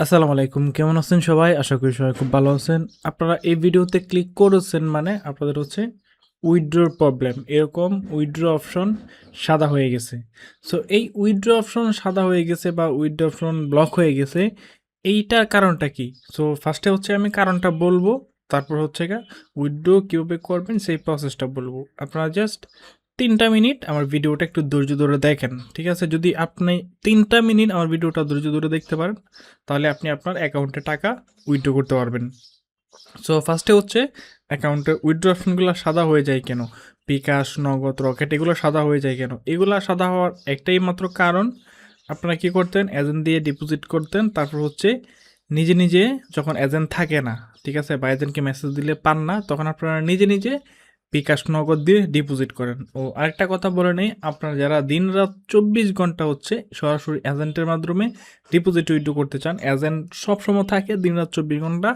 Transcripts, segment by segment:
আসসালামু আলাইকুম, কেমন আছেন সবাই? আশা করি সবাই খুব ভালো আছেন। আপনারা এই ভিডিওতে ক্লিক করেছেন মানে আপনাদের হচ্ছে উইথড্রর প্রবলেম, এরকম উইথড্র অপশন সাদা হয়ে গেছে। সো এই উইথড্র অপশন সাদা হয়ে গেছে বা উইথড্র অপশন ব্লক হয়ে গেছে, এইটার কারণটা কি? সো ফার্স্টে হচ্ছে আমি কারণটা বলবো, তারপর হচ্ছে উইথড্র কীভাবে করবেন সেই প্রসেসটা বলবো। আপনারা জাস্ট 3টা মিনিট আমার ভিডিওটা একটু ধৈর্য ধরে দেখেন, ঠিক আছে? যদি আপনি 3টা মিনিট আমার ভিডিওটা ধৈর্য ধরে দেখতে পারেন, তাহলে আপনি আপনার অ্যাকাউন্টে টাকা উইথড্র করতে পারবেন। সো ফার্স্টে হচ্ছে অ্যাকাউন্টে উইথড্র অপশনগুলো সাদা হয়ে যায় কেন? বিকাশ, নগদ, রকেট এগুলো সাদা হয়ে যায় কেন? এগুলো সাদা হওয়ার একটাই মাত্র কারণ, আপনারা কী করতেন? এজেন্ট দিয়ে ডিপোজিট করতেন, তারপর হচ্ছে নিজে নিজে যখন এজেন্ট থাকে না, ঠিক আছে, বা এজেন্টকে মেসেজ দিলে পান না, তখন আপনারা নিজে নিজে বিকাশ, নগদ দিয়ে ডিপোজিট করেন। ও আরেকটা কথা বলে নেই, আপনারা যারা দিন রাত 24 ঘন্টা হচ্ছে সরাসরি এজেন্টের মাধ্যমে ডিপোজিট উইথড্র করতে চান, এজেন্ট সবসময় থাকে দিন রাত 24 ঘন্টা।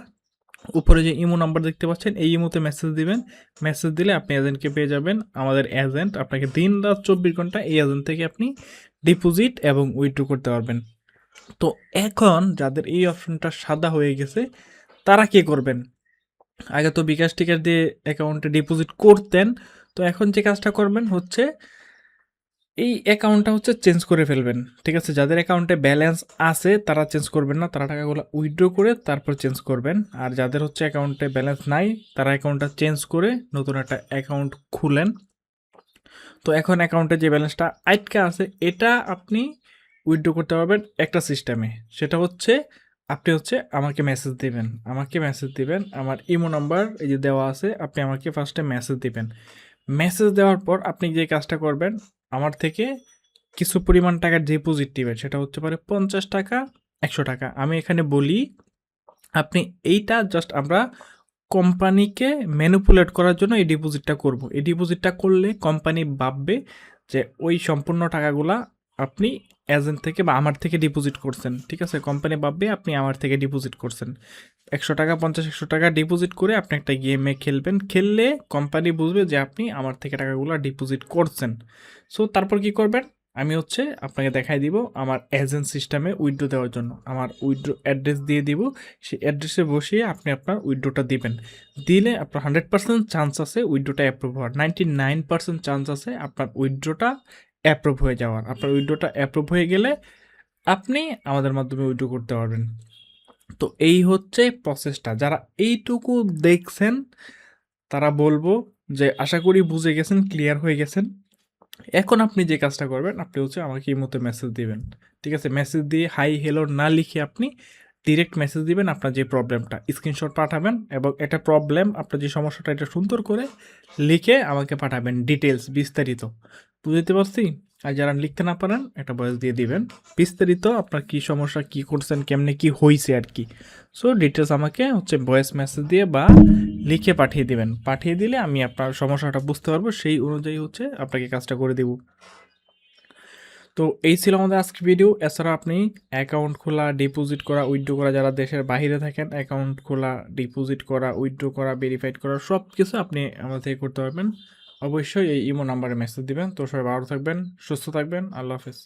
উপরে যে ইমো নাম্বার দেখতে পাচ্ছেন, এই ইমোতে মেসেজ দিবেন। মেসেজ দিলে আপনি এজেন্টকে পেয়ে যাবেন। আমাদের এজেন্ট আপনাকে দিন রাত 24 ঘন্টা এই এজেন্ট থেকে আপনি ডিপোজিট এবং উইথড্র করতে পারবেন। তো এখন যাদের এই অপশনটা সাদা হয়ে গেছে, তারা কি করবেন? আগে তো বিকাশ টিকাশ দিয়ে অ্যাকাউন্টে ডিপোজিট করতেন, তো এখন যে কাজটা করবেন হচ্ছে এই অ্যাকাউন্টটা হচ্ছে চেঞ্জ করে ফেলবেন, ঠিক আছে? যাদের অ্যাকাউন্টে ব্যালেন্স আছে তারা চেঞ্জ করবেন না, তারা টাকাগুলো উইথড্র করে তারপর চেঞ্জ করবেন। আর যাদের হচ্ছে অ্যাকাউন্টে ব্যালেন্স নাই, তারা অ্যাকাউন্টটা চেঞ্জ করে নতুন একটা অ্যাকাউন্ট খুলেন। তো এখন অ্যাকাউন্টে যে ব্যালেন্সটা আটকা আছে, এটা আপনি উইথড্র করতে পারবেন একটা সিস্টেমে। সেটা হচ্ছে আপনি হচ্ছে আমাকে মেসেজ দিবেন, আমার ইমো নাম্বার এই যে দেওয়া আছে, আপনি আমাকে ফার্স্টে মেসেজ দিবেন। মেসেজ দেওয়ার পর আপনি যে কাজটা করবেন, আমার থেকে কিছু পরিমাণ টাকা ডিপোজিট দিবেন। সেটা হতে পারে 50 টাকা, 100 টাকা। আমি এখানে বলি, আপনি এইটা জাস্ট আমরা কোম্পানিকে ম্যানিপুলেট করার জন্য এই ডিপোজিটটা করব। এই ডিপোজিটটা করলে কোম্পানি ভাববে যে ওই সম্পূর্ণ টাকাগুলা আপনি এজেন্ট থেকে বা আমার থেকে ডিপোজিট করছেন, ঠিক আছে? কোম্পানি ভাববে আপনি আমার থেকে ডিপোজিট করছেন। 100 টাকা, 50, 100 টাকা ডিপোজিট করে আপনি একটা গেমে খেলবেন। খেললে কোম্পানি বুঝবে যে আপনি আমার থেকে টাকাগুলো ডিপোজিট করছেন। সো তারপর কি করবেন? আমি হচ্ছে আপনাকে দেখাই দিব আমার এজেন্ট সিস্টেমে উইথড্র দেওয়ার জন্য। আমার উইথড্র অ্যাড্রেস দিয়ে দিব। সেই অ্যাড্রেসে বসিয়ে আপনি আপনার উইথড্রটা দিবেন। দিলে আপনার 100% চান্স আছে উইথড্রটা অ্যাপ্রুভ হওয়ার। 99% চান্স আছে আপনার উইথড্রটা অ্যাপ্রুভ হয়ে যাওয়ার। আপনার উইথড্রটা অ্যাপ্রুভ হয়ে গেলে আপনি আমাদের মাধ্যমে উইথড্র করতে পারবেন। তো এই হচ্ছে প্রসেসটা। যারা এইটুকু দেখছেন তারা বলবো যে আশা করি বুঝে গেছেন, ক্লিয়ার হয়ে গেছেন। এখন আপনি যে কাজটা করবেন, আপনি হচ্ছে আমাকে এই মতো মেসেজ দিবেন, ঠিক আছে? মেসেজ দিয়ে হাই হ্যালো না লিখে আপনি ডিরেক্ট মেসেজ দিবেন আপনার যে প্রবলেমটা, স্ক্রিনশট পাঠাবেন এবং এটা প্রবলেম আপনার যে সমস্যাটা এটা সুন্দর করে লিখে আমাকে পাঠাবেন, ডিটেলস বিস্তারিত। বুঝতে পারছি? আর যারা লিখতে না পারেন একটা ভয়েস দিয়ে দিবেন, বিস্তারিত আপনার কি সমস্যা, কি করছেন, কেমনে কি হয়েছে আর কি। সো ডিটেলস আমাকে হচ্ছে ভয়েস মেসেজ দিয়ে বা লিখে পাঠিয়ে দিবেন। পাঠিয়ে দিলে আমি আপনার সমস্যাটা বুঝতে পারবো, সেই অনুযায়ী হচ্ছে আপনাকে কাজটা করে দেব। তো এই ছিল আমাদের আজকের ভিডিও। এছাড়া আপনি অ্যাকাউন্ট খোলা, ডিপোজিট করা, উইথড্র করা, যারা দেশের বাইরে থাকেন অ্যাকাউন্ট খোলা, ডিপোজিট করা, উইথড্র করা, ভেরিফাইড করা সব কিছু আপনি আমাদের থেকে করতে পারবেন। অবশ্যই এই ইমো নাম্বারে মেসেজ দিবেন। তো সবাই ভালো থাকবেন, সুস্থ থাকবেন। আল্লাহ হাফেজ।